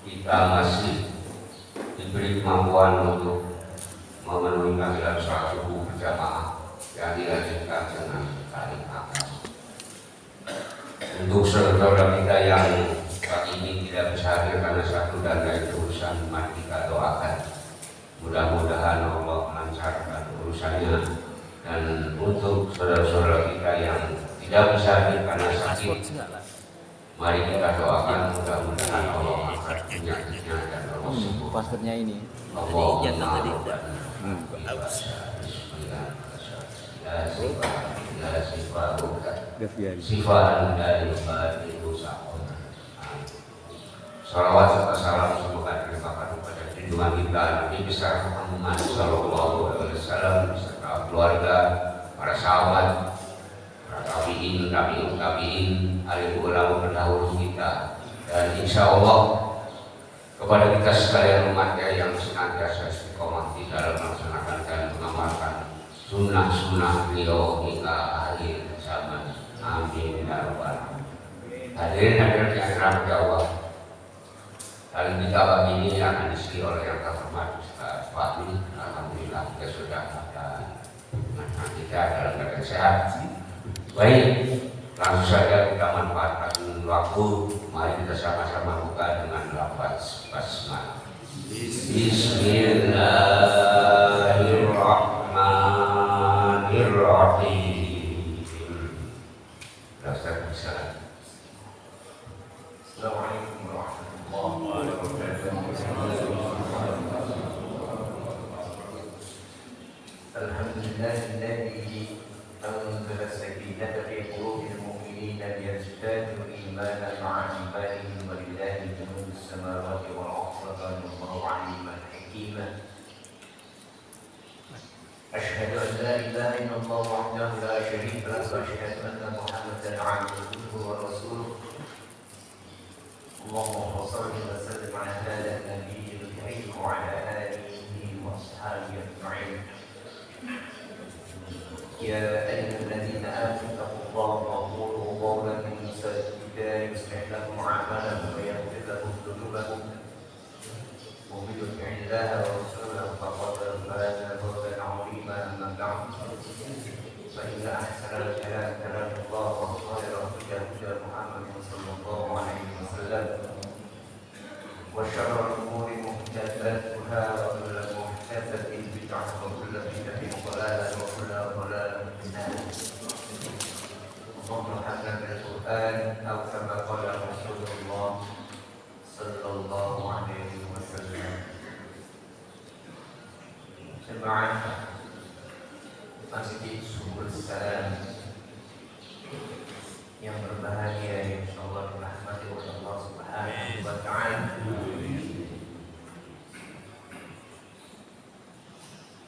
kita masih diberi kemampuan untuk memenuhi panggilan sholat subuh berjamaah yang dilanjutkan dengan tarik akad. Untuk saudara kita yang pagi ini tidak bisa hadir karena satu dan lain urusan, mari kita doakan mudah-mudahan Allah melancarkan urusannya. Dan untuk saudara-saudara kita yang tidak bisa hadir karena sakit, mari kita doakan mudah-mudahan Allah angkat penyakitnya dan Allah sembuh. Passwordnya ini. Sifat dari dosa. Salawat serta salam semoga dilimpahkan kepada junjungan kita Nabi besar Muhammad Sallallahu Alaihi Wasallam beserta keluarga, para sahabat, para tabiin, alim ulama pendahulu kita, dan insya Allah kepada kita sekalian umatnya yang senantiasa istiqomah di dalam melaksanakan dan mengamalkan sunnah-sunnah beliau hingga akhir zaman. Amin ya rabbal alamin. Hadirin yang dirahmati Allah, kali kita pagi ini akan diisi oleh yang terhormat Ustaz Fadli. Alhamdulillah kita sudah ada dengan kita dalam keadaan sehat. Baik, langsung saja kita manfaatkan waktu. Mari kita sama-sama buka dengan lafaz basmalah. Bismillahirrahmanirrahim. Assalamualaikum warahmatullahi wabarakatuh. Alhamdulillahilladzi anzala as-sakinata fi qulubil mu'minina liyazdadu imanan ma'a imanihim wa lillahi junudus samawati wal ardi wa kana Allahu 'aliman hakima. Asyhadu an la ilaha illallah wahdahu la syarika lahu wa asyhadu anna Muhammadan 'abduhu wa rasuluh. Allahumma shalli wa sallim 'ala hadha an-nabiyil karim wa 'ala alihi wa ashabihi ajma'in. Ya ayyuhalladzina amanu taqullaha wa qulu qawlan sadida yuslih lakum a'malakum wa yaghfir lakum dhunubakum. Wa man yuti'illaha wa rasulahu faqad faza fawzan 'azima. Amma ba'd, fa inna ahsanal kalami kalamullah wa khairal hadi Muhammadin sallallahu alaihi wasallam. Wa syarrul umuri muhdatsatuha wa kullu muhdatsatin bid'ah wa kullu bid'atin dhalalah wa kullu dhalalatin finnar. Allahumma hadina bil Qur'an aw kama qala Rasulullah sallallahu alaihi wasallam. Jemaah Masjid Subul Salam yang berbahagia, insyaallah dirahmati oleh Allah Subhanahu wa ta'ala.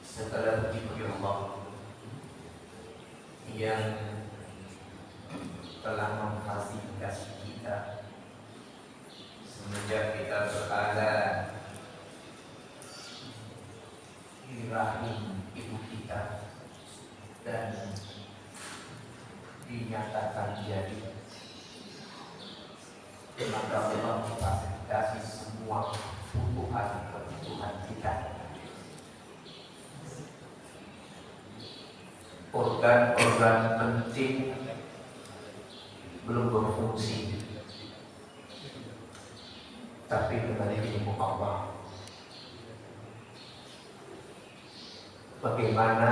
Segala puji bagi Allah yang telah memfasilitasi kita semenjak kita berada di rahim ibu kita dan dinyatakan jadi, maka Allah memfasilitasi semua kebutuhan kita. Organ-organ penting belum berfungsi, tapi kembali ilmu Allah. Bagaimana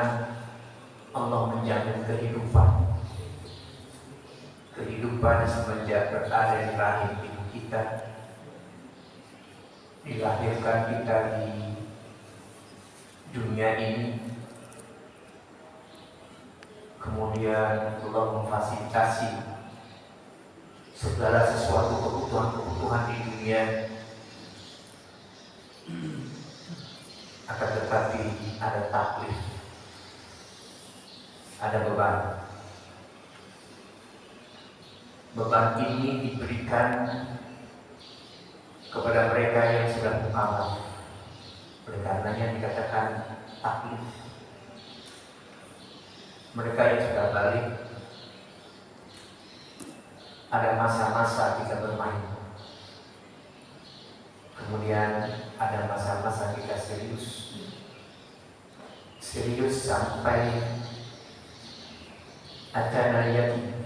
Allah menjamin kehidupan semenjak berada di rahim ibu kita, dilahirkan kita di dunia ini, kemudian Allah memfasilitasi segala sesuatu kebutuhan di dunia. Akan tetapi ada taklif, ada beban. Beban ini diberikan kepada mereka yang sudah mu'alaf. Oleh karenanya dikatakan taklif. Mereka yang sudah balik, ada masa-masa kita bermain. Kemudian ada masa-masa kita serius sampai ada yakin,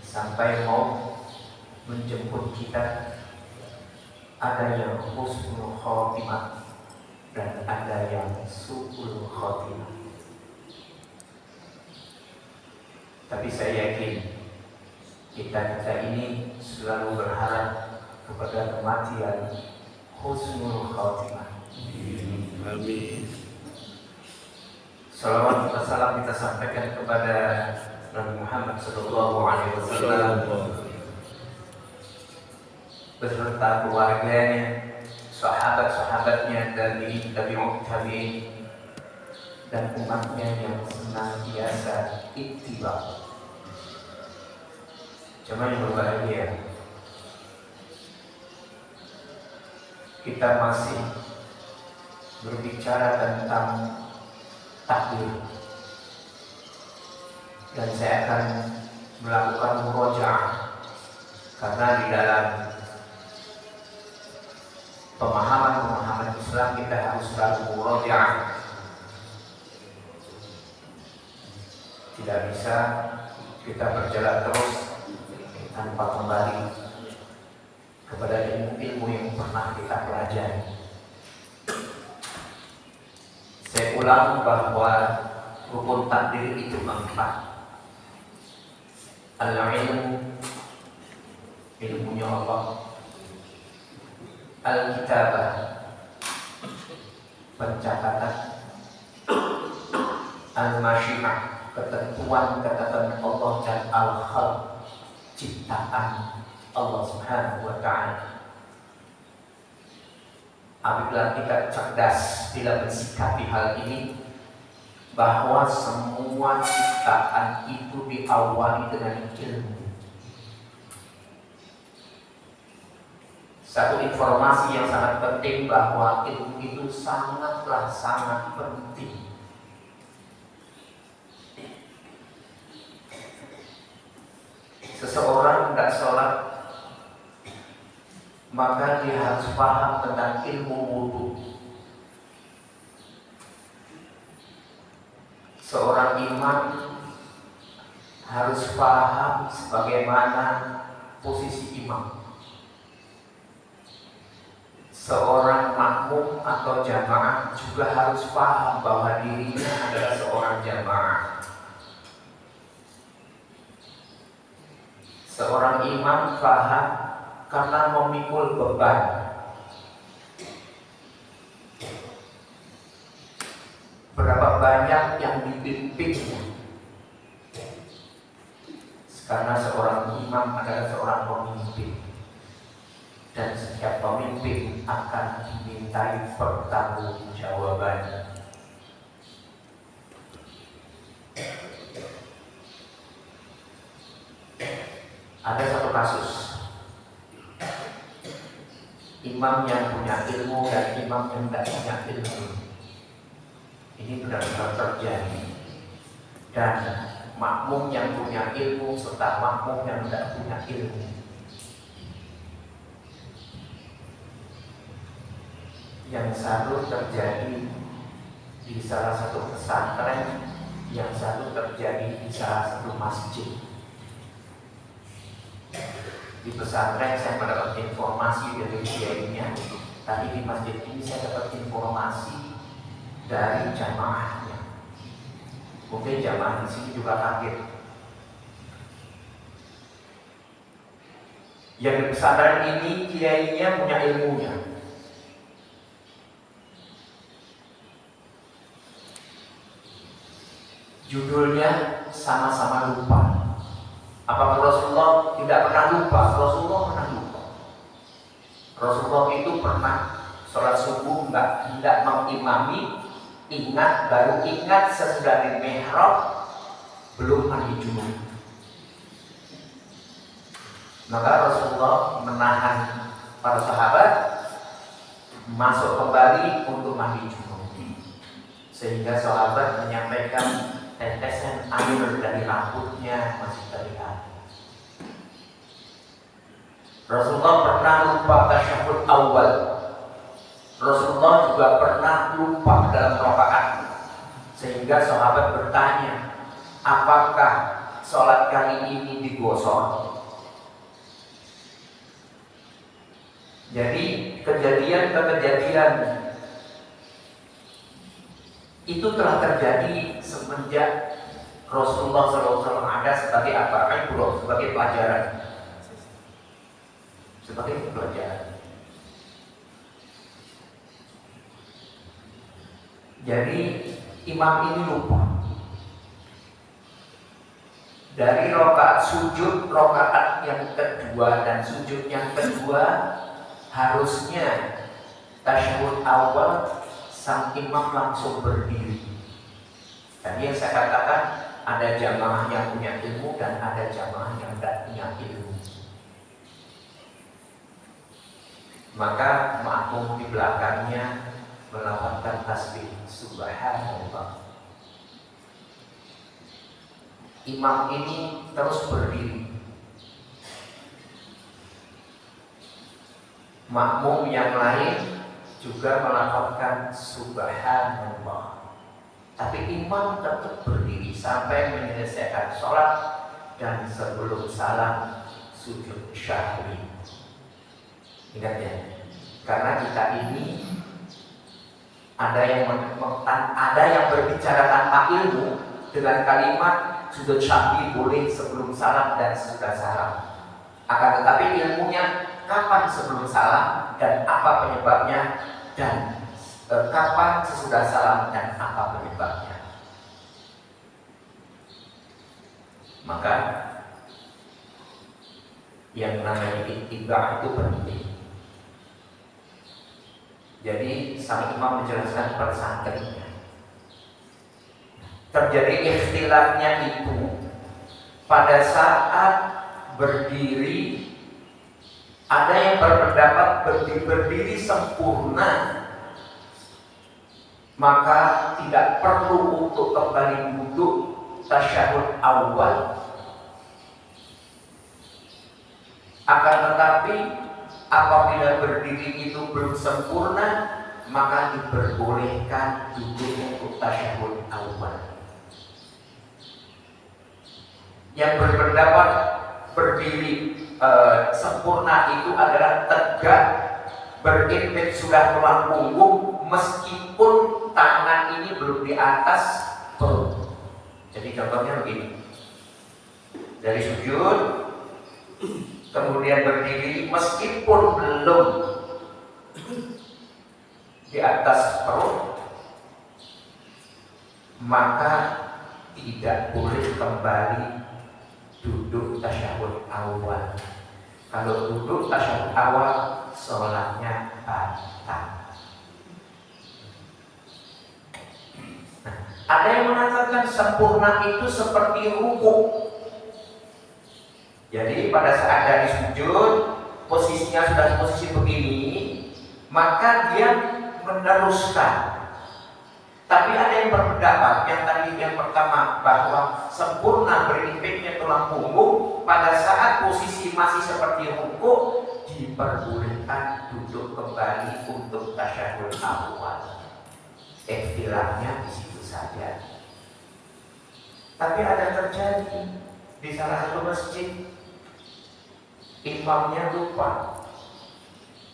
sampai mau menjemput kita. Ada yang husnul khotimah dan ada yang su'ul khotimah. Tapi saya yakin kita ini selalu berharap kepada kematian husnul khotimah. Amin. Salawat dan salam kita sampaikan kepada Nabi Muhammad SAW beserta keluarganya, sahabat-sahabatnya, tabi'ut tabi'in, dan umatnya yang senantiasa ittiba. Cuma yang berbahagia, kita masih berbicara tentang takdir, dan saya akan melakukan murojaah karena di dalam pemahaman Islam kita harus selalu murojaah. Tidak bisa kita berjalan terus tanpa kembali kepada ilmu-ilmu yang pernah kita pelajari. Saya ulang bahwa rukun takdir itu 4. Al-ilmu, ilmunya Allah. Al-kitabah, pencatatan. Al-masyi'ah, ketentuan Allah, dan al-khalq, ciptaan Allah Subhanahu wa ta'ala. Apabila kita cerdas bila mensikapi hal ini, bahwa semua ciptaan itu diawali dengan ilmu. Satu informasi yang sangat penting bahwa ilmu itu sangat penting. Seseorang tidak sholat, maka dia harus paham tentang ilmu wudu. Seorang imam harus paham sebagaimana posisi imam. Seorang makmum atau jamaah juga harus paham bahwa dirinya adalah seorang jamaah. Seorang imam paham karena memikul beban. Berapa banyak yang dipimpinnya. Karena seorang imam adalah seorang pemimpin, dan setiap pemimpin akan dimintai pertanggungjawaban. Ada satu kasus, imam yang punya ilmu dan imam yang tidak punya ilmu. Ini benar-benar terjadi. Dan makmum yang punya ilmu serta makmum yang tidak punya ilmu. Yang satu terjadi di salah satu pesantren, yang satu terjadi di salah satu masjid. Di pesantren saya mendapat informasi dari kiainya, tapi di masjid ini saya dapat informasi dari jamaahnya. Mungkin jamaah di sini juga kaget. Yang di pesantren ini kiainya punya ilmunya. Judulnya sama-sama lupa. Apakah Rasulullah tidak pernah lupa? Rasulullah pernah lupa. Rasulullah itu pernah sholat subuh tidak mengimami, baru ingat sesudah di mihrab, belum mandi junub. Maka Rasulullah menahan para sahabat masuk kembali untuk mandi junub, sehingga sahabat menyampaikan tetesan air dari rambutnya masih terlihat. Rasulullah pernah lupa tasyahud awal. Rasulullah juga pernah lupa dalam rakaat. Sehingga sahabat bertanya, apakah sholat kali ini digosok? Jadi kejadian itu telah terjadi semenjak Rasulullah SAW ada sebagai apa? Sebagai pelajaran. Sebagai pelajaran. Jadi imam ini lupa. Dari rakaat sujud, rakaat yang kedua dan sujud yang kedua harusnya tasyahud awal sang imam langsung berdiri. Tadi yang saya katakan ada jamaah yang punya ilmu dan ada jamaah yang tidak punya ilmu. Maka makmum di belakangnya melafazkan tasbih subhanallah. Imam ini terus berdiri. Makmum yang lain juga melafazkan subhanallah. Tapi imam tetap berdiri sampai menyelesaikan sholat dan sebelum salam sujud syahwi. Ingat ya, karena kita ini ada yang berbicara tanpa ilmu dengan kalimat sujud syahwi boleh sebelum salam dan sesudah salam. Akan tetapi ilmunya kapan sebelum salam dan apa penyebabnya, dan kapan sesudah salam dan apa penyebabnya. Maka yang namanya ittiba itu penting. Jadi sang imam menjelaskan kepada santrinya. Terjadi ikhtilafnya itu pada saat berdiri. Ada yang berpendapat berdiri sempurna, maka tidak perlu untuk kembali duduk tasyahud awal. Akan tetapi apabila berdiri itu belum sempurna, maka diperbolehkan duduk untuk tasyahud awal. Yang berpendapat berdiri sempurna itu adalah tegak, berimpit sudah tulang punggung meskipun tangan ini belum di atas perut. Jadi contohnya begini, dari sujud kemudian berdiri meskipun belum di atas perut, maka tidak boleh kembali duduk tasyahud awal. Kalau duduk tasyahud awal, sholatnya batal. Nah, ada yang mengatakan sempurna itu seperti ruku. Jadi pada saat dari sujud, posisinya sudah posisi begini, maka dia meneruskan. Tapi ada yang berpendapat yang tadi yang pertama bahwa sempurna berimpitnya tulang punggung pada saat posisi masih seperti ruku diperbolehkan duduk kembali untuk tasyahud awal. Ikhtilafnya di situ saja. Tapi ada terjadi di salah satu masjid, imamnya lupa.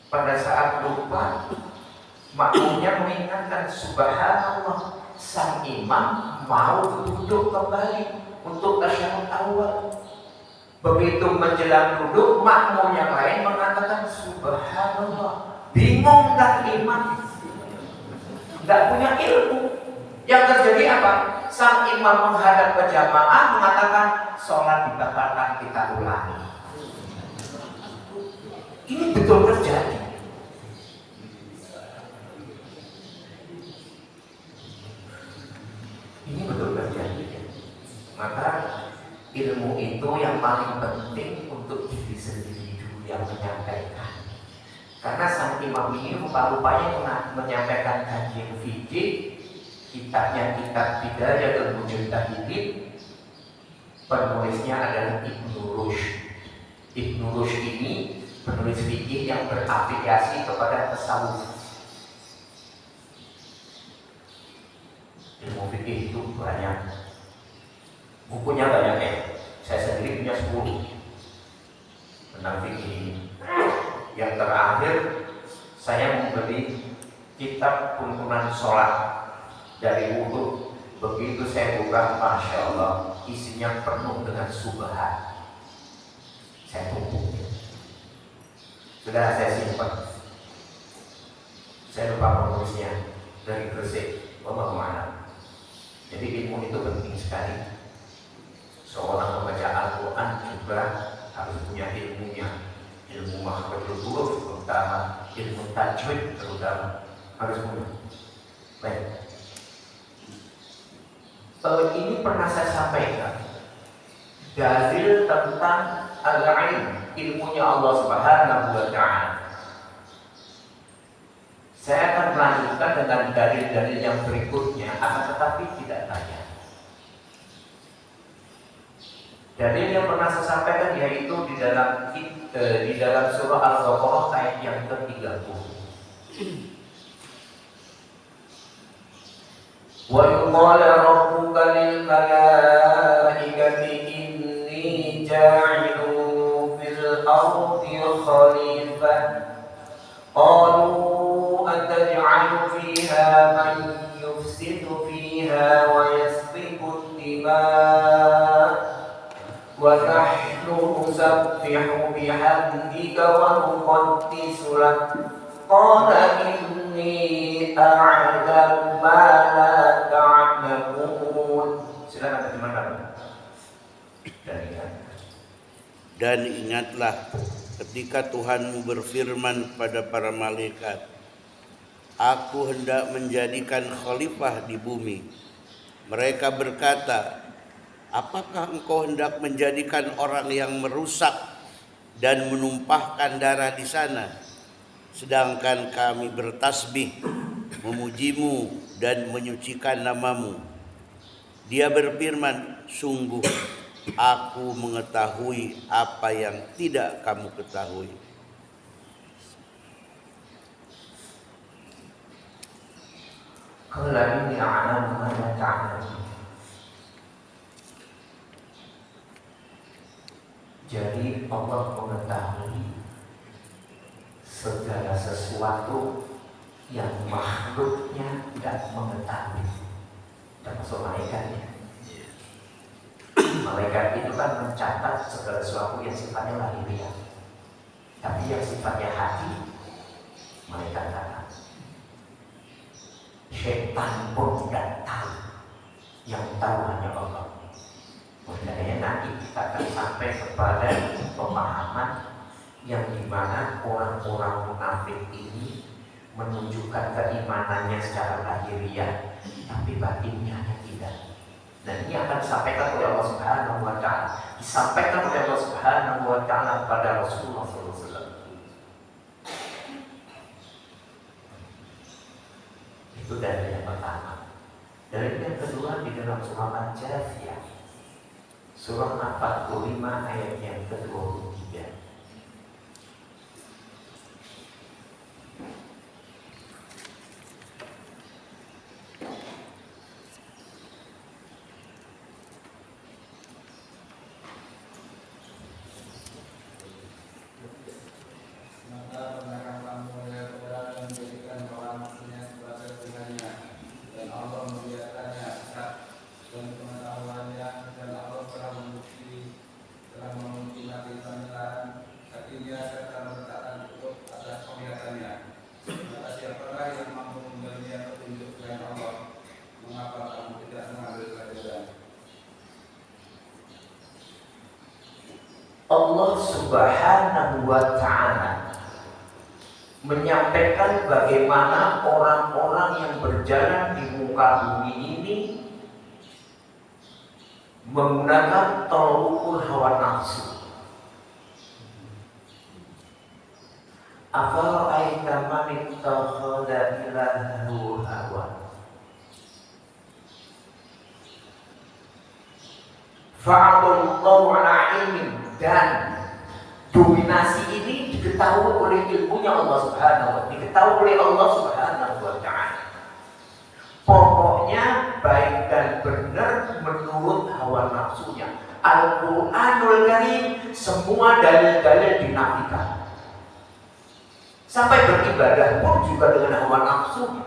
Pada saat lupa, makmumnya mengingatkan subhanallah, sang imam mau duduk kembali untuk tasyahud awal. Begitu menjelang duduk, makmum yang lain mengatakan subhanallah. Bingung tak imam? Tidak punya ilmu. Yang terjadi apa? Sang imam menghadap ke jamaah mengatakan sholat dibatalkan, kita ulangi. Ini betul terjadi. Ini betul terjadi. Maka ilmu itu yang paling penting untuk diri sendiri dulu yang menyampaikan. Karena sang imam ini rupa-rupanya menyampaikan kajian fikih, kitabnya kitab Bidayatul Mujtahidin, penulisnya adalah Ibnu Rushd. Ibnu Rushd ini penulis fikih yang berafiliasi kepada tasawuf. Ilmu fikih itu banyak, bukunya banyak ya. Saya sendiri punya 10 tentang fikih. Yang terakhir saya membeli kitab tuntunan sholat dari wudhu. Begitu saya buka, masya Allah, isinya penuh dengan subhat. Saya tumpuk. Sudah saya simpan. Saya lupa menulisnya, dari Gresik, bawa kemana. Jadi ilmu itu penting sekali. Seorang pembaca Al-Quran juga harus punya ilmunya. Ilmu makhrajul huruf terutama, ilmu tajwid terutama harus punya. Baik. Ini pernah saya sampaikan dalil tentang al-ilm, ilmunya Allah Subhanahu wa Ta'ala. Saya akan melanjutkan dengan dalil-dalil yang berikutnya, akan tetapi tidak banyak. Dalil yang pernah saya sampaikan yaitu di dalam surah Al-Baqarah ayat yang ke-30. Wa yuqala rabbuka lil malaikati inni ja'ilun fil ardi khalifah qalu ataj'alu fiha man yufsidu fiha wa yasfiku ad-dima' wa nahnu nusabbihu bihamdika wa nuqaddisu lak qala inni a'lamu ma la ta'lamun. Silakan terjemahkan. Dan ingatlah ketika Tuhanmu berfirman kepada para malaikat, Aku hendak menjadikan khalifah di bumi. Mereka berkata, apakah engkau hendak menjadikan orang yang merusak dan menumpahkan darah di sana? Sedangkan kami bertasbih, memujimu dan menyucikan namamu. Dia berfirman, sungguh aku mengetahui apa yang tidak kamu ketahui. Qala inni a'lamu ma la ta'lamun. Jadi Allah mengetahui segala sesuatu yang makhluknya tidak mengetahui, termasuk malaikatnya. Malaikat itu kan mencatat segala sesuatu yang sifatnya lahiriah, tapi yang sifatnya hati malaikat tak tahu. Syaitan pun tidak tahu, yang tahu hanya Allah. Makanya nanti kita akan sampai kepada pemahaman yang dimana orang-orang munafik ini menunjukkan keimanannya secara lahiriah, tapi batinnya tidak. Dan ini akan disampaikan oleh Allah Subhanahu wa Ta'ala, disampaikan oleh Allah Subhanahu wa Ta'ala pada Rasulullah SAW. Itu dalil yang pertama. Dalil yang kedua di dalam surah Al-Jathiyah, surah 45 ayat yang ke-23. Allah Subhanahu wa Ta'ala menyampaikan bagaimana orang-orang yang berjalan di muka bumi ini menggunakan tolukul hawa nafsu. Afara'aita man ittakhadha ilahahu hawa fa'adallahu ala ilmin, dan dominasi ini diketahui oleh ilmunya Allah Subhanahu wa Ta'ala, diketahui oleh Allah Subhanahu wa Ta'ala. Pokoknya baik dan benar menurut hawa nafsunya. Al-Quranul Karim semua dalil-dalil dinafikan. Sampai beribadah pun juga dengan hawa nafsunya.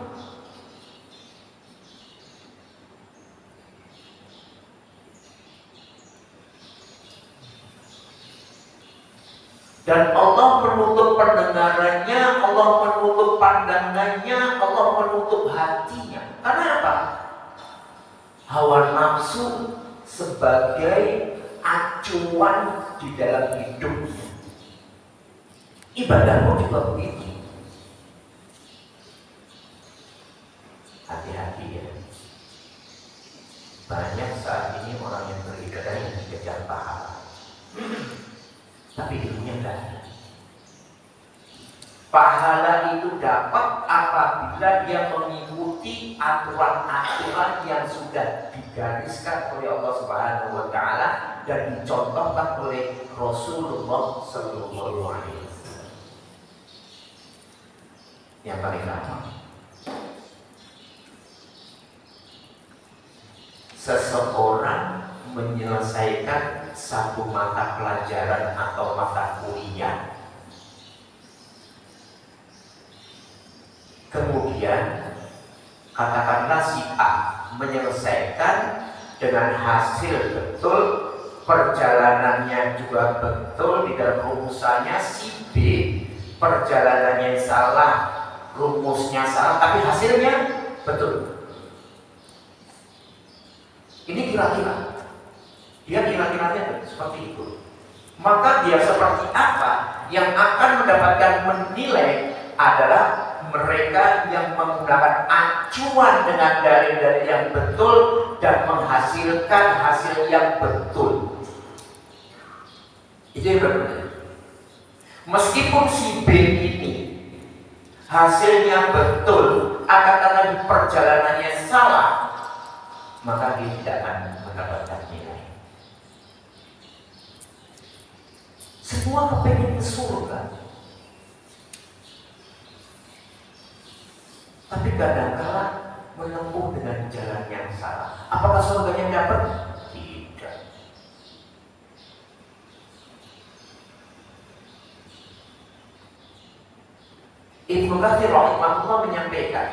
Dan Allah menutup pendengarannya, Allah menutup pandangannya, Allah menutup hatinya. Karena apa? Hawa nafsu sebagai acuan di dalam hidupnya. Ibadah pun juga begitu. Hati-hati ya. Banyak saat ini orang yang beribadah yang dikejar pahala. Tapi ilmunya tidak ada. Pahala itu dapat apabila dia mengikuti aturan-aturan yang sudah digariskan oleh Allah Subhanahu wa Ta'ala dan dicontohkan oleh Rasulullah Sallallahu Alaihi Wasallam. Yang paling gampang, seseorang menyelesaikan satu mata pelajaran atau mata kuliah, kemudian katakanlah si A menyelesaikan dengan hasil betul, perjalanannya juga betul di dalam rumusannya, si B perjalanannya salah, rumusnya salah, tapi hasilnya betul. Ini kira-kira dia kira-kiranya seperti itu. Maka dia seperti apa? Yang akan mendapatkan menilai adalah mereka yang menggunakan acuan dengan dalil-dalil yang betul dan menghasilkan hasil yang betul. Itu yang berbeda. Meskipun si B ini hasilnya betul, akan tetapi perjalanannya salah, maka dia tidak akan mendapatkan nilai. Semua kepengen ke surga, tapi kadang-kala menempuh dengan jalan yang salah. Apakah surganya dapat? Tidak. Ibnu Katsir rahimahullah menyampaikan,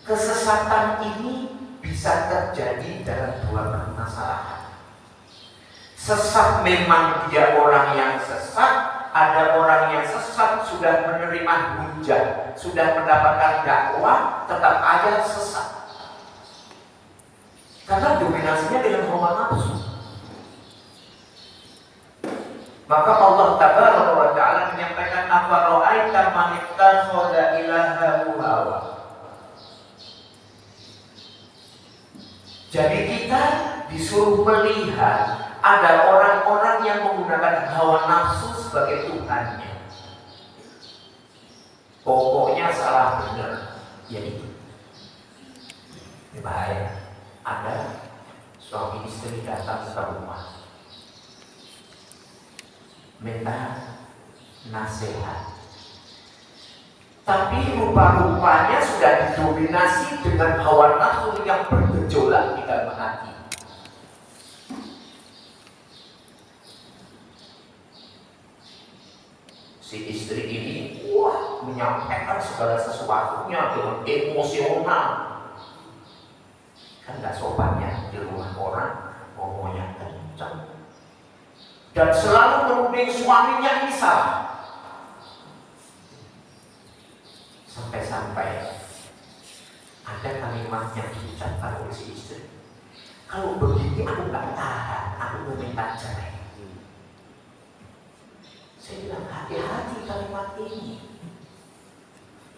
kesesatan ini bisa terjadi dalam dua permasalahan. Sesat memang dia orang yang sesat, ada orang yang sesat sudah menerima hujah, sudah mendapatkan dakwah, tetap aja sesat. Karena dominasinya dengan hawa nafsu. Maka Allah Tabaraka wa Ta'ala menyampaikan, afara'aita man ittakhadha ilahahu hawa. Jadi kita disuruh melihat ada orang-orang yang menggunakan hawa nafsu sebagai Tuhannya. Pokoknya salah benar, ya itu. Ini bahaya. Ada suami istri datang ke rumah, minta nasihat, tapi rupa-rupanya sudah didominasi dengan hawa nafsu yang bergejolak di dalam hati. Si istri ini menyampaikan segala sesuatunya dengan emosional. Kan gak sopannya di rumah orang ngomongnya kencang. Dan selalu menuding suaminya ini salah. Sampai-sampai ada kalimat yang diucapkan oleh si istri, kalau begini aku gak tahan, aku mau minta cerai. Saya bilang, hati-hati kalimat ini.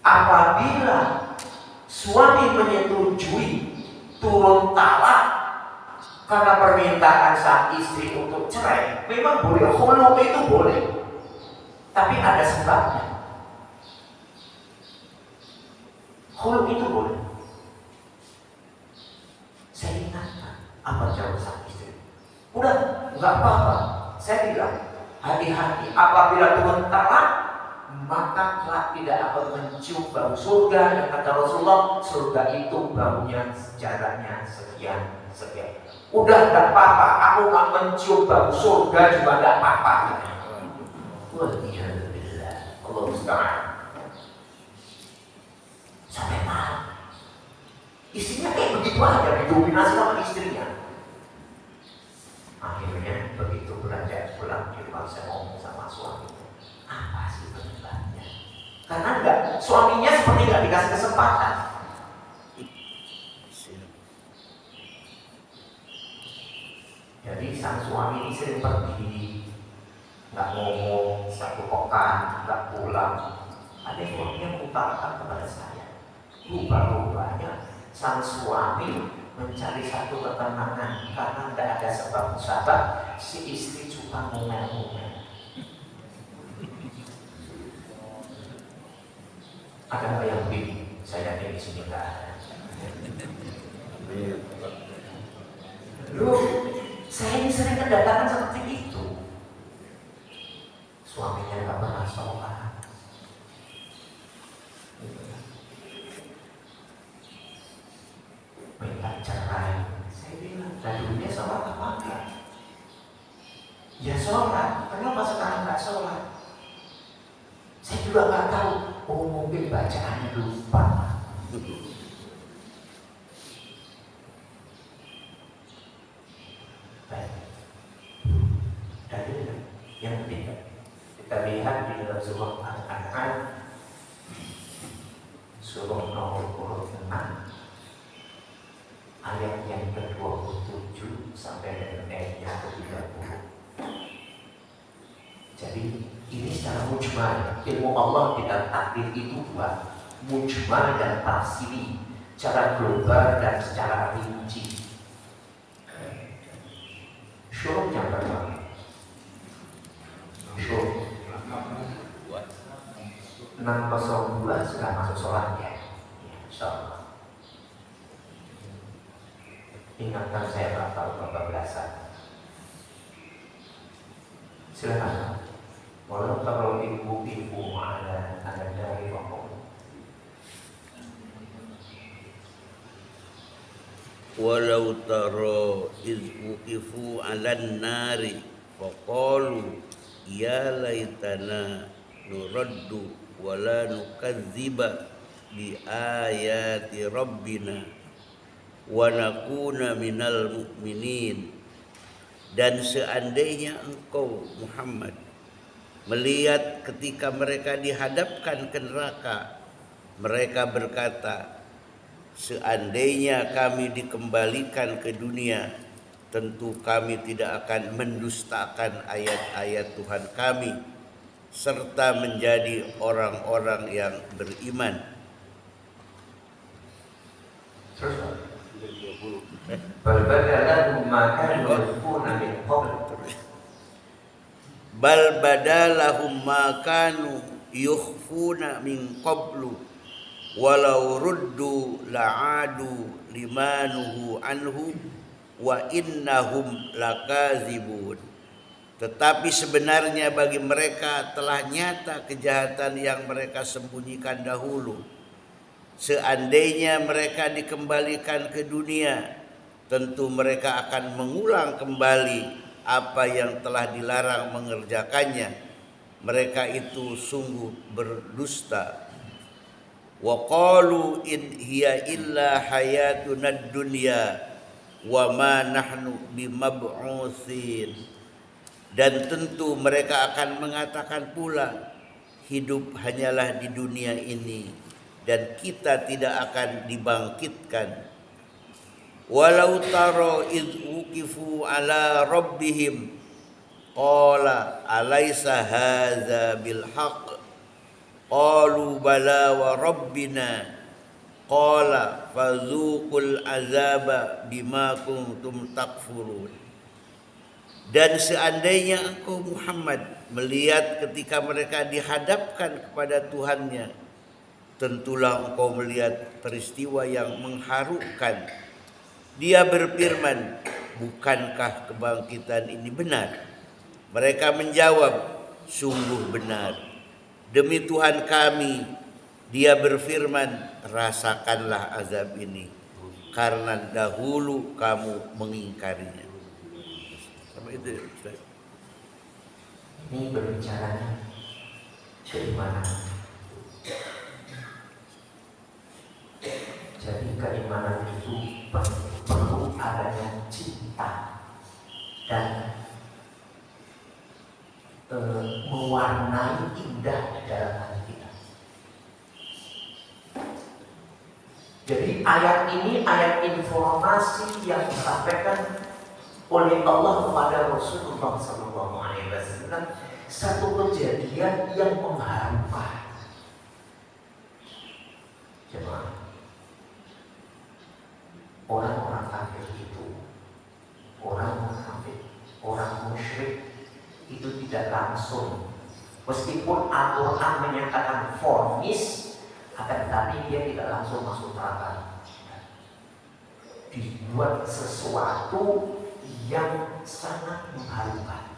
Apabila suami menyetujui turun talak karena permintaan sang istri untuk cerai, memang boleh, khulu itu boleh, tapi ada sebabnya. Khulu itu boleh. Saya ingatkan, apa jawab sang istri? Udah, nggak apa-apa. Saya bilang, hati-hati apabila turun tangan, maka kelak tidak akan mencium bau surga. Yang kata Rasulullah, surga itu baunya jaraknya sekian. Udah gak apa-apa, aku gak mencium bau surga juga gak apa-apa. Walhamdulillah, Allah musta'an. Sampai malam, istrinya kayak begitu aja, didominasi sama istrinya. Akhirnya begitu beranjak pulang, saya ngomong sama suami, apa sih penyebabnya? Karena suaminya seperti gak dikasih kesempatan. Jadi sang suami ini sering pergi, nggak ngomong satu pekan, nggak pulang. Ada suami yang mengutarakan kepada saya, rupanya sang suami mencari satu ketenangan karena tidak ada sebab si istri suka ngomel-ngomel. Ada nggak yang begini? Saya yakin di sini nggak ada. Loh, saya ini sering kedatangan seperti itu. Suaminya nggak pernah sholat, minta cerai. Saya bilang, dulunya sholat apa enggak? Ya sholat. Kenapa sekarang nggak sholat? Saya juga nggak tahu. Oh, mungkin bacaannya lupa. Yang ketiga, kita lihat di dalam surah Al-An'am, surah nomor 26, ayat yang ke-27 sampai dengan ayat yang ke-30. Jadi ini secara mujmal, ilmu Allah di dalam takdir itu dua, mujmal dan tafsiri, secara global dan secara rinci. Syuruk yang pertama, 602 sudah masuk sholat ya, insyaallah. Ingatkan saya bakal kebablasan. Silakan. Walau kalau ibu ada dari waktu. Walau tara iz wuqifu 'alan nari faqalu ya laitana nuraddu wa la nukadziba bi ayati rabbina wa nakuna minal mu'minin. Dan seandainya engkau Muhammad melihat ketika mereka dihadapkan ke neraka, mereka berkata, seandainya kami dikembalikan ke dunia, tentu kami tidak akan mendustakan ayat-ayat Tuhan kami serta menjadi orang-orang yang beriman. Bal badalahum ma kanu yukhfuna min qablu walau ruddu la'adu limanuhu anhu wa innahum lakazibun. Tetapi sebenarnya bagi mereka telah nyata kejahatan yang mereka sembunyikan dahulu. Seandainya mereka dikembalikan ke dunia, tentu mereka akan mengulang kembali apa yang telah dilarang mengerjakannya. Mereka itu sungguh berdusta. Wa qalu in hiya illa hayatunad dunya wa ma nahnu bimab'utsin. Dan tentu mereka akan mengatakan pula, hidup hanyalah di dunia ini dan kita tidak akan dibangkitkan. Walau taro iz wuqifu ala rabbihim qala alaysa hadza bil haqq qalu bala wa rabbina qala fadzuqul azaba bima kuntum takfurun. Dan seandainya engkau Muhammad melihat ketika mereka dihadapkan kepada Tuhannya, tentulah engkau melihat peristiwa yang mengharukan. Dia berfirman, bukankah kebangkitan ini benar? Mereka menjawab, sungguh benar. Demi Tuhan kami, Dia berfirman, rasakanlah azab ini, karena dahulu kamu mengingkarinya. Sama itu, Ustaz. Ini berbicara keimanan. Jadi keimanan itu perlu adanya cinta dan mewarnai indah di dalam hati kita. Jadi ayat ini ayat informasi yang disampaikan oleh Allah kepada Rasulullah SAW, satu kejadian yang mengharukan. Jemaah, orang-orang kafir itu, orang munafik, orang musyrik itu tidak langsung, meskipun Al-Quran menyatakan vonis, akan tetapi dia tidak langsung masuk neraka. Dibuat sesuatu yang sangat mengharukan.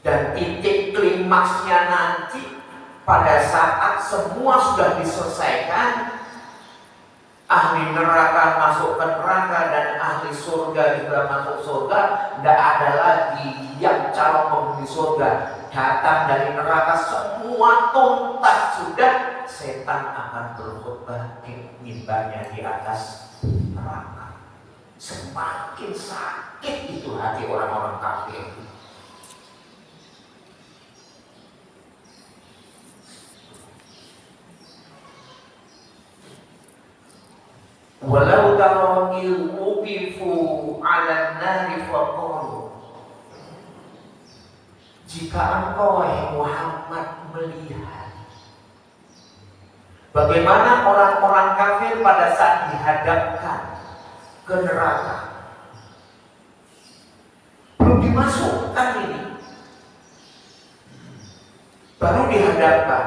Dan titik klimaksnya nanti pada saat semua sudah diselesaikan, ahli neraka masuk ke neraka dan ahli surga juga masuk surga, tidak ada lagi yang calon penghuni surga datang dari neraka, semua tuntas sudah. Setan akan berkhutbah di mimbarnya di atas neraka. Semakin sakit itu hati orang-orang kafir. Walau tarawil wuqifu 'alan nari faqalu, jika engkau wahai Muhammad melihat bagaimana orang-orang kafir pada saat dihadapkan ke neraka, belum dimasukkan ini, baru dihadapkan.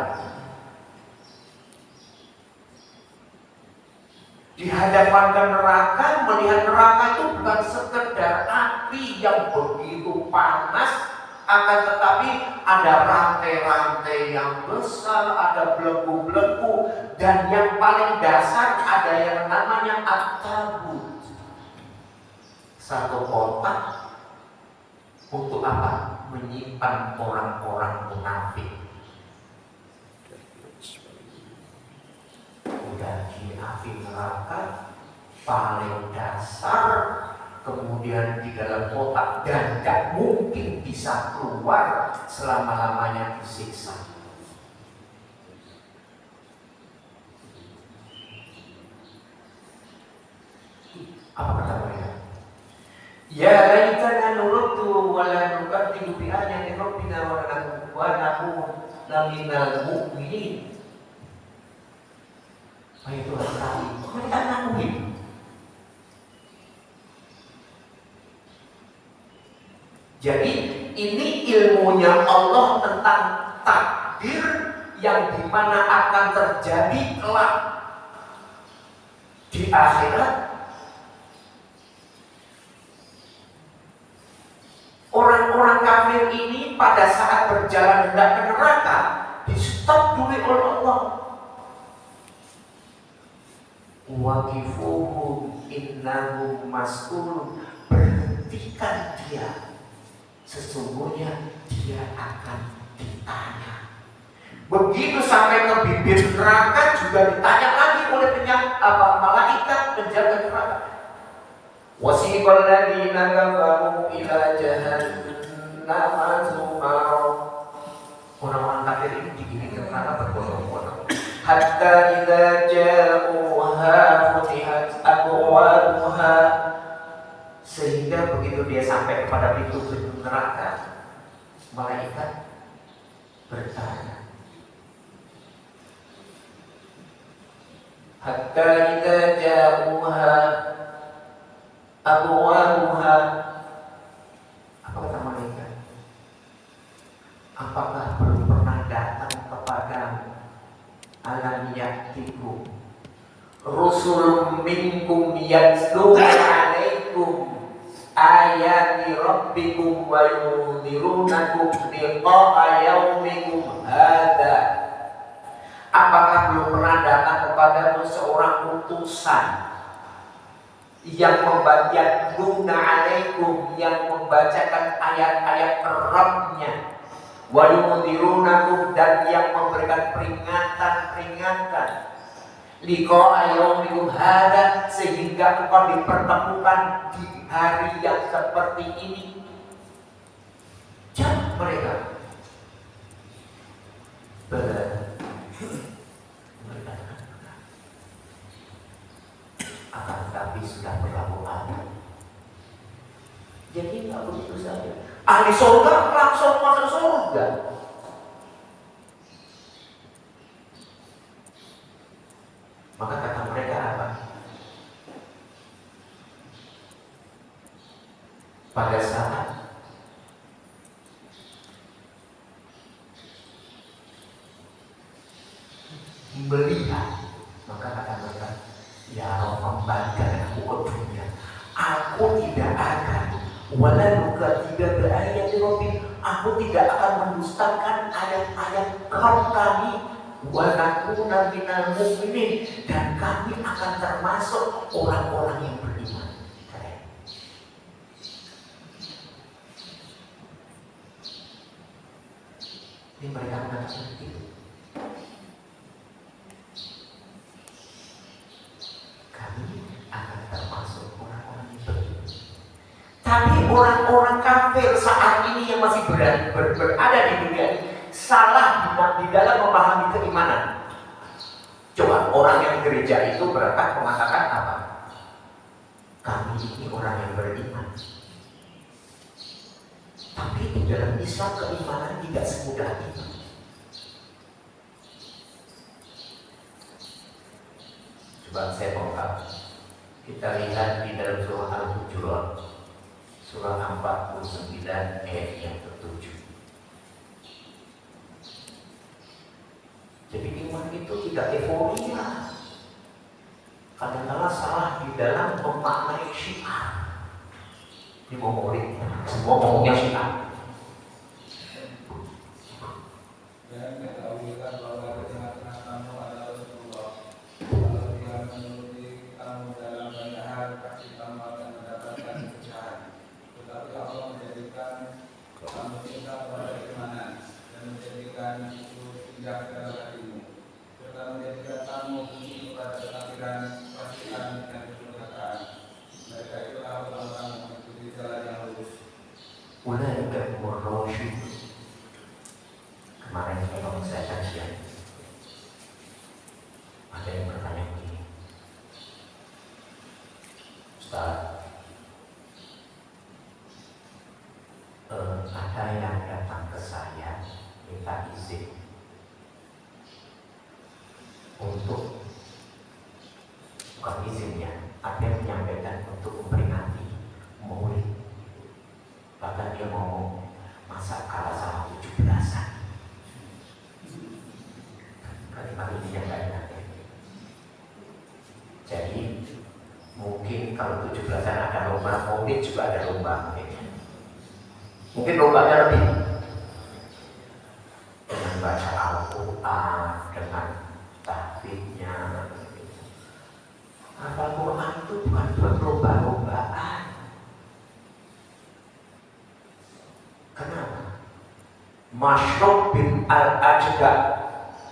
Di hadapan ke neraka, melihat neraka itu bukan sekedar api yang begitu panas, akan tetapi ada rantai-rantai yang besar, ada belenggu-belenggu, dan yang paling dasar ada yang namanya at-tabut. Satu kotak untuk apa? Menyimpan orang-orang munafik. Udah di api neraka paling dasar, kemudian di dalam kotak, dan tidak mungkin bisa keluar selama-lamanya disiksa. Apa kata mereka? Ya laitana nuraddu wa la nuqaddimu bi ayati rabbina wa nakunu minal mu'minin. Itu kami, mereka ngakuin. Jadi ini ilmunya Allah tentang takdir yang dimana akan terjadi kelak di akhirat. Orang-orang kafir ini pada saat berjalan hendak ke neraka di stop dulu oleh Allah. Waqifuhum innahum mas'ulun, berhentikan dia, sesungguhnya dia akan ditanya. Begitu sampai ke bibir neraka juga ditanya lagi oleh malaikat penjaga neraka. Wasiqal ladzina kafaru ila jahannam zumara. Orang-orang kafir ini digiring ke neraka berbondong-bondong. Hatta idza ja'uha futihat abwabuha, sehingga begitu dia sampai kepada pintu neraka, malaikat bertanya. Hatta idza ja'uha abwabuha, apa kata malaikat? Apakah belum pernah datang kepadamu alam ya'tikum rusulun minkum yatluna 'alaikum ayati rabbikum wa yunzirunakum liqa'a yaumikum hadza. Apakah belum pernah datang kepadamu seorang utusan yang yatluna alaikum, yang membacakan ayat-ayat Rabb-nya, wa yunzirunakum, dan yang memberikan peringatan-peringatan, liqa'a yaumikum hadza, sehingga engkau dipertemukan di hari yang seperti ini. Jawab mereka, mereka akan tapi sudah berlalu lama. Jadi nggak begitu saja. Ahli surga langsung masuk surga. Maka kata mereka apa? Pada saat melihat, maka kata mereka, ya Rabb, kembalikan aku ke dunia. Aku tidak akan, walaluka tidak berayat Rabbi, aku tidak akan mendustakan ayat-ayat Rabb kami, walakuna minal mu'minin, dan kami akan termasuk orang-orang yang beriman. Ini mereka mengatakan itu. Kami akan termasuk orang-orang yang beriman. Tapi orang-orang kafir saat ini yang masih berada di dunia ini salah di dalam memahami keimanan. Coba orang yang gereja itu berangkat mengatakan apa? Kami ini orang yang beriman. Tapi di dalam Islam keimanan tidak semudah itu. Coba saya bongkar. Kita lihat di dalam surah Al-Hujurat, surah 49 ayat yang ke-7. Jadi iman itu tidak euforia. Kadang-kadang salah di dalam memaknai syiar. Ini mau murid, semua ngomongnya syiar. Dan ketahuilah bahwa di tengah-tengah kamu adalah Rasulullah. Kalau dia menuruti kamu dalam banyak hal, pasti kamu akan mendapatkan kesusahan. Tetapi Allah menjadikan kamu cinta kepada keimanan dan menjadikan itu indah ke dalam hatimu. Serta menjadikan kamu benci kepada kekafiran, fasikan, dan kedurhakaan. Mereka itulah orang-orang yang mengikuti jalan yang lurus. Ulaika ar-rasyidun. Kemarin memang saya kajian, ada yang bertanya begini, Ustaz, ada yang datang ke saya minta izin untuk, bukan izinnya, ada yang menyampaikan untuk memperingati Maulid. Bahkan dia ngomong, masa kalah sama 17-an. Kalimat ini yang gak enak. Jadi mungkin kalau 17-an ada lomba Maulid, juga ada lomba mungkin lombanya lebih dengan baca Al-Quran, dengan tahfidnya. Al-Quran itu bukan buat lomba-lombaan. Kenapa? Masyruk bin Al-Ajda,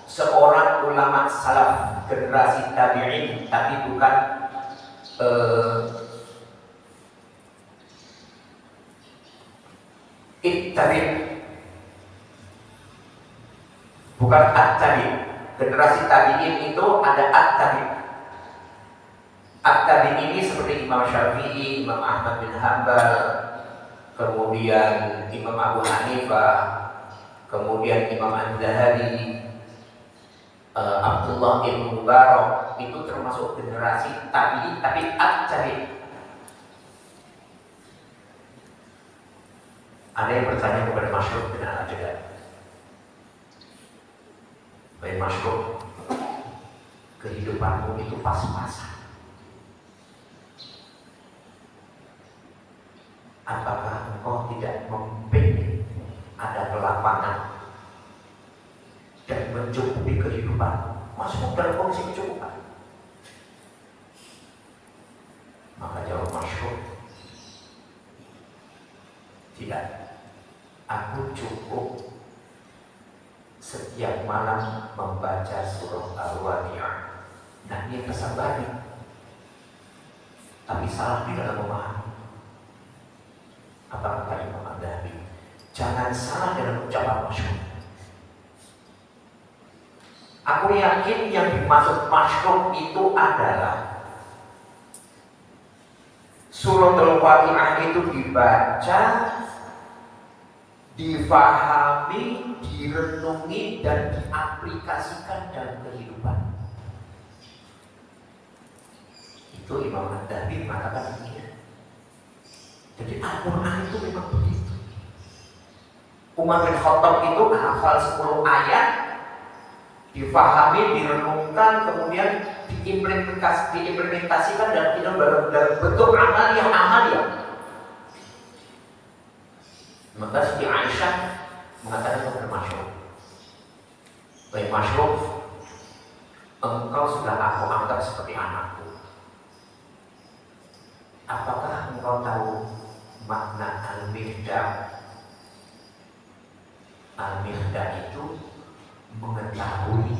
seorang ulama salaf generasi tabi'in, tapi bukan ittabi, bukan at-tabi. Generasi tabi'in itu ada at-tabi. At-tabi ini seperti Imam Syafi'i, Imam Ahmad bin Hanbal, kemudian Imam Abu Hanifah, kemudian Imam Az-Zahabi, Abdullah bin Mubarak, itu termasuk generasi tabi'in, tapi at-tabi. Ada yang bertanya kepada Masyruk bin Al-Ajda, baik Masyruk, kehidupanmu itu pas-pasan. Apakah engkau tidak mempengen ada kelapangan dan mencukupi kehidupan? Masuk dalam kondisi kecukupan. Maka jawab Masyhur, tidak. Aku cukup setiap malam membaca surah Al-Waqi'ah. Nah, ini kesabaran. Tapi salah di dalam memahami. Apa kata Imam Adzabi? Jangan salah dalam ucapan Masyhur. Aku yakin yang dimaksud Masyhur itu adalah surah Al-Waqi'ah itu dibaca, difahami, direnungi, dan diaplikasikan dalam kehidupan. Itu Imam Adzabi mengatakan ini. Jadi Al-Quran itu memang begitu. Umar bin Khattab itu hafal 10 ayat, difahami, direnungkan, kemudian diimplementasikan dalam dalam bentuk amalia. Maka Siti Aisyah mengatakan kepada Masyhur, "Baik Masyhur, engkau sudah aku anggap seperti anakku. Apakah engkau tahu makna al-mihdah?" Al-mihdah itu mengetahui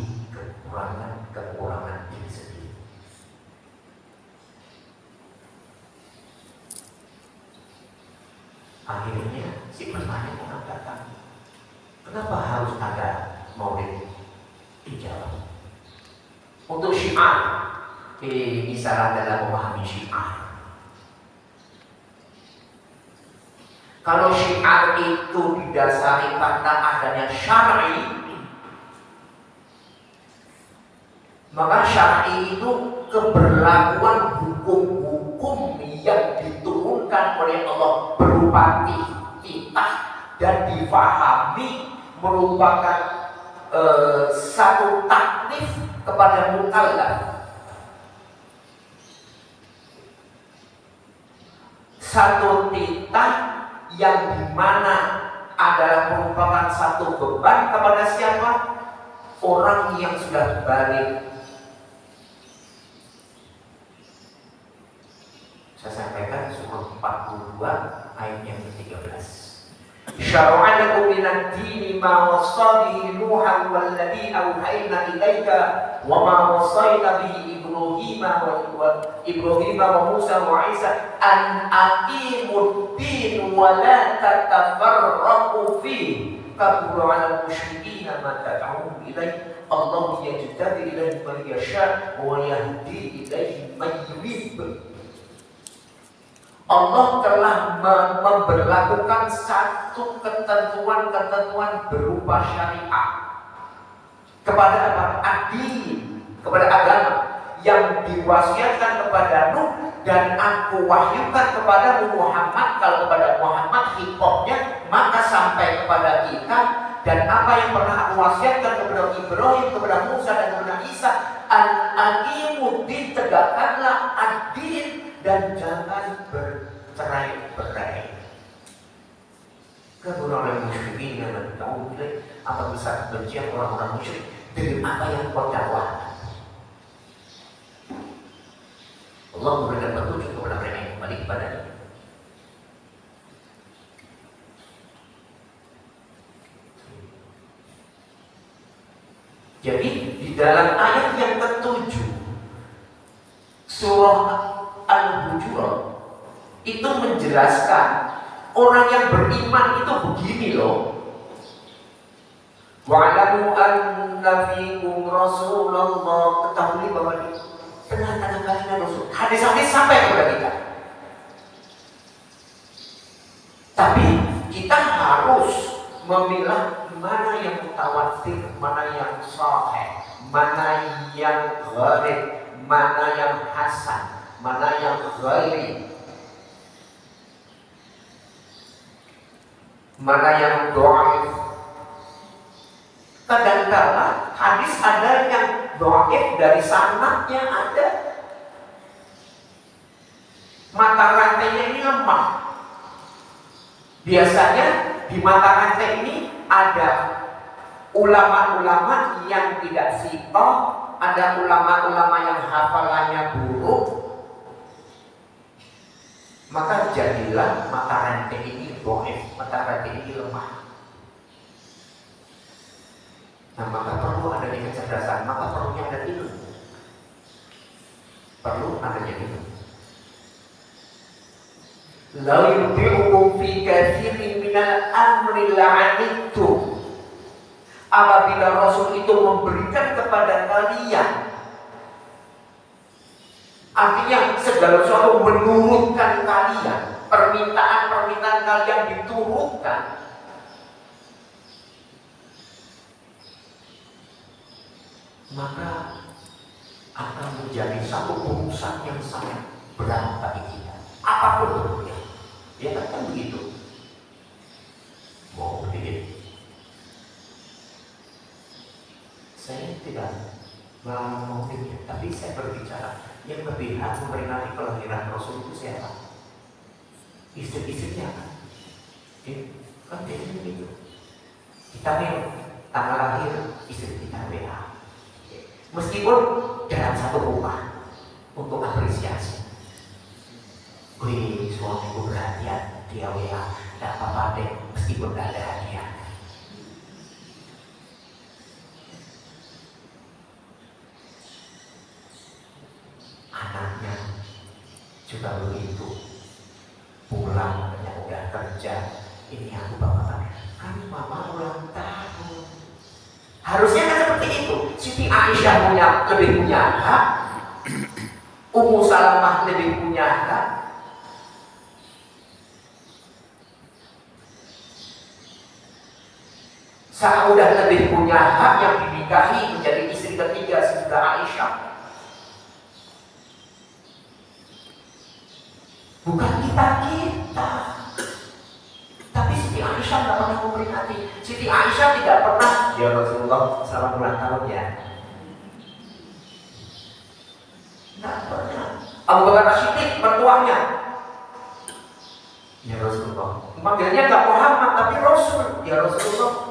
kekurangan diri sendiri. Akhirnya si bertanya orang datang, kenapa harus ada maulid? Dijawab, untuk syiar. Ini salah dalam memahami syiar. Kalau syiar itu didasari karena adanya syar'i, maka syar'i itu keberlakuan hukum-hukum yang diturunkan oleh Allah berupa titah dan difahami merupakan satu taklif kepada mukallaf, satu titah yang dimana adalah merupakan satu beban kepada siapa? Orang yang sudah balik. Saya sampaikan surah 42 ayat yang ke-13. Syara'a lakum minad dini ma wassa bihi Nuhan walladzi auhayna ilaika wa ma wassayna bihi Ibrahim wa Musa wa Isa an aqimud din wa la tatafarraqu fihi kabura 'alal musyrikina ma tad'un ilaihi Allah yajtabi ilaihi man yasha wa yahdi ilaihi man yunib. Allah telah memberlakukan satu ketentuan-ketentuan berupa syariat kepada apa? Ad-din, kepada agama yang diwasiatkan kepada Nuh dan aku wahyukan kepada Muhammad. Kalau kepada Muhammad hikmahnya maka sampai kepada kita, dan apa yang pernah aku wasiatkan kepada Ibrahim, kepada Musa dan kepada Isa, al-aqimuddin, tegakkanlah ad-din dan jangan bercerai-berai. Keburuan musyrikin yang tahu bila apa bisa kebencian orang-orang musyrik dengan apa yang kau dakwahkan. Allah memberikan petunjuk kepada mereka yang kembali kepadanya. Jadi di dalam ayat yang ke-7 surah Al-Hujurat itu menjelaskan orang yang beriman itu begini loh. Wa'lamu anna fiikum Rasulullah, ketahui bahwa di tengah-tengah kalian Rasul. Hadis-hadis sampai kepada kita. Tapi kita harus memilah mana yang mutawatir, mana yang sahih, mana yang gharib, mana yang hasan, mana yang ghairi, mana yang dhaif. Kadang-kala hadis ada yang dhaif dari sanadnya ada, mata rantainya ini lemah. Biasanya di mata rantai ini ada ulama-ulama yang tidak sikoh, ada ulama-ulama yang hafalannya buruk. Maka jadilah mata rantai ini dhaif, mata rantai ini lemah. Nah, maka perlu adanya kecerdasan, maka perlunya ada ilmu. Perlu adanya ilmu. La yuti'ukum fi katsirin minal amri la'anittum. Apabila Rasul itu memberikan kepada kalian, artinya segala sesuatu menurutkan kalian, permintaan-permintaan kalian diturunkan, maka akan menjadi satu urusan yang sangat berat bagi kita, apapun bentuknya. Ya kan begitu. Mau begini, saya tidak mau begini, tapi saya berbicara yang berpihak memperingati kelahiran Rasul itu siapa? Istri-istrinya kan? Kan dia begitu. Kita nih tanggal lahir istri kita WA. Meskipun dalam satu rumah untuk apresiasi. Wih, suamiku perhatian, dia WA, tidak apa-apa deh, meskipun tidak ada hadiah. Anaknya juga begitu, pulang yang udah kerja, ini aku bawa kan mama ulang tahun. Harusnya kan seperti itu. Siti Aisyah lebih punya hak, Ummu Salamah lebih punya hak. Saudah lebih punya hak yang dinikahi menjadi istri ketiga sesudah Aisyah. Bukan kita. Tapi Siti Aisyah tidak pernah memperingati. Siti Aisyah tidak pernah, ya Rasulullah selamat ulang tahun ya. Tidak pernah. Abu Bakar As-Siddiq mertuanya, ya Rasulullah. Manggilnya nggak Muhammad tapi Rasul, ya Rasulullah.